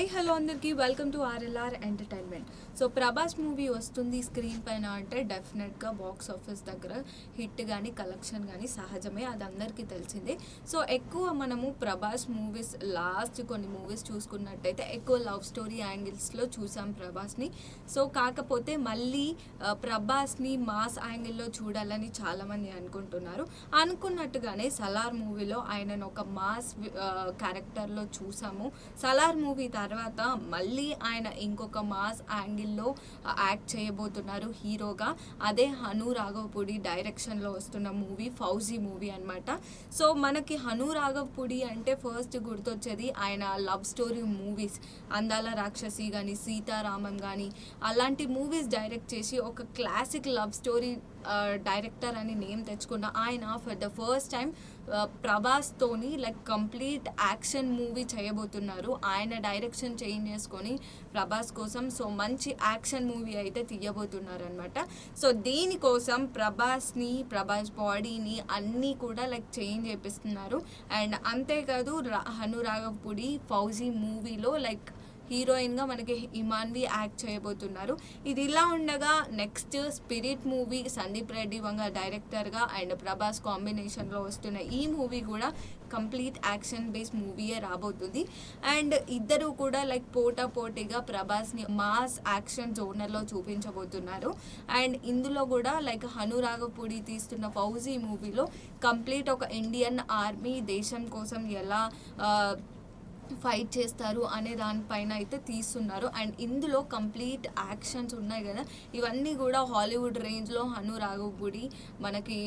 Hi hello అందరికీ welcome to RLR entertainment. So Prabhas movie వస్తుంది screen పైన అంటే డెఫినెట్గా బాక్స్ ఆఫీస్ దగ్గర హిట్ కానీ కలెక్షన్ కానీ సహజమే, అది అందరికీ తెలిసిందే. సో ఎక్కువ మనము ప్రభాస్ మూవీస్ లాస్ట్ కొన్ని మూవీస్ చూసుకున్నట్టయితే ఎక్కువ లవ్ స్టోరీ యాంగిల్స్లో చూసాం ప్రభాస్ని. సో కాకపోతే మళ్ళీ ప్రభాస్ని మాస్ యాంగిల్లో చూడాలని చాలామంది అనుకుంటున్నారు. అనుకున్నట్టుగానే సలార్ మూవీలో ఆయనను ఒక మాస్ క్యారెక్టర్లో చూసాము. సలార్ మూవీ తర్వాత మళ్ళీ ఆయన ఇంకొక మాస్ యాంగిల్లో యాక్ట్ చేయబోతున్నారు హీరోగా. అదే హను రాఘవపూడి డైరెక్షన్లో వస్తున్న మూవీ ఫౌజీ మూవీ అనమాట. సో మనకి హను రాఘవపూడి అంటే ఫస్ట్ గుర్తొచ్చేది ఆయన లవ్ స్టోరీ మూవీస్, అందాల రాక్షసి కానీ సీతారామం కానీ అలాంటి మూవీస్ డైరెక్ట్ చేసి ఒక క్లాసిక్ లవ్ స్టోరీ డైరెక్టర్ అని నేమ్ తెచ్చుకున్న ఆయన ఫర్ ద ఫస్ట్ టైం ప్రభాస్తోని లైక్ కంప్లీట్ యాక్షన్ మూవీ చేయబోతున్నారు. ఆయన డైరెక్షన్ చేంజ్ చేసుకొని ప్రభాస్ కోసం సో మంచి యాక్షన్ మూవీ అయితే తీయబోతున్నారు అనమాట. సో దీనికోసం ప్రభాస్ బాడీని అన్నీ కూడా లైక్ చేంజ్ చేపిస్తున్నారు. అండ్ అంతేకాదు హను రాఘవపూడి ఫౌజీ మూవీలో లైక్ హీరోయిన్గా మనకి ఇమాన్వి యాక్ట్ చేయబోతున్నారు. ఇది ఇలా ఉండగా next spirit movie Sandeep Reddy Vanga డైరెక్టర్గా అండ్ ప్రభాస్ కాంబినేషన్లో వస్తున్న ఈ మూవీ కూడా కంప్లీట్ యాక్షన్ బేస్డ్ మూవీయే రాబోతుంది. అండ్ ఇద్దరు కూడా లైక్ పోటాపోటీగా ప్రభాస్ని మాస్ యాక్షన్ జోనర్లో చూపించబోతున్నారు. అండ్ ఇందులో కూడా లైక్ హను రాఘవపూడి తీస్తున్న ఫౌజీ మూవీలో కంప్లీట్ ఒక ఇండియన్ ఆర్మీ దేశం కోసం ఎలా ఫైట్ చేస్తారు అనే దానిపైన అయితే తీస్తున్నారు. అండ్ ఇందులో కంప్లీట్ యాక్షన్స్ ఉన్నాయి కదా, ఇవన్నీ కూడా హాలీవుడ్ రేంజ్లో హను రాఘవపూడి మనకి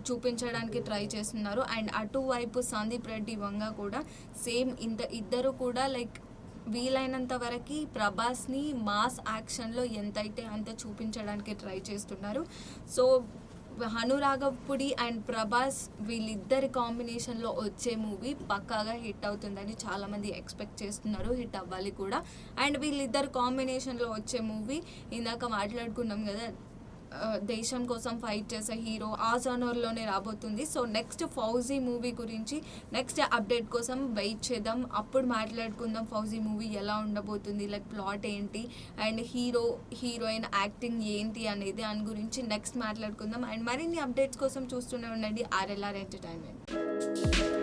చూపించడానికి ట్రై చేస్తున్నారు. అండ్ అటువైపు సందీప్ రెడ్డి వంగ కూడా సేమ్ ఇద్దరు కూడా లైక్ వీలైనంత వరకు ప్రభాస్ని మాస్ యాక్షన్లో ఎంతైతే అంత చూపించడానికి ట్రై చేస్తున్నారు. సో హను రాఘవపూడి అండ్ ప్రభాస్ వీళ్ళిద్దరి కాంబినేషన్లో వచ్చే మూవీ పక్కాగా హిట్ అవుతుందని చాలామంది ఎక్స్పెక్ట్ చేస్తున్నారు, హిట్ అవ్వాలి కూడా. అండ్ వీళ్ళిద్దరు కాంబినేషన్లో వచ్చే మూవీ ఇందాక మాట్లాడుకున్నాం కదా, దేశం కోసం ఫైట్ చేసే హీరో, ఆ జోనర్లోనే రాబోతుంది. సో నెక్స్ట్ ఫౌజీ మూవీ గురించి నెక్స్ట్ అప్డేట్ కోసం వెయిట్ చేద్దాం, అప్పుడు మాట్లాడుకుందాం ఫౌజీ మూవీ ఎలా ఉండబోతుంది, లైక్ ప్లాట్ ఏంటి అండ్ హీరోయిన్ యాక్టింగ్ ఏంటి అనేది దాని గురించి నెక్స్ట్ మాట్లాడుకుందాం. అండ్ మరిన్ని అప్డేట్స్ కోసం చూస్తూనే ఉండండి ఆర్ఎల్ఆర్ ఎంటర్టైన్మెంట్.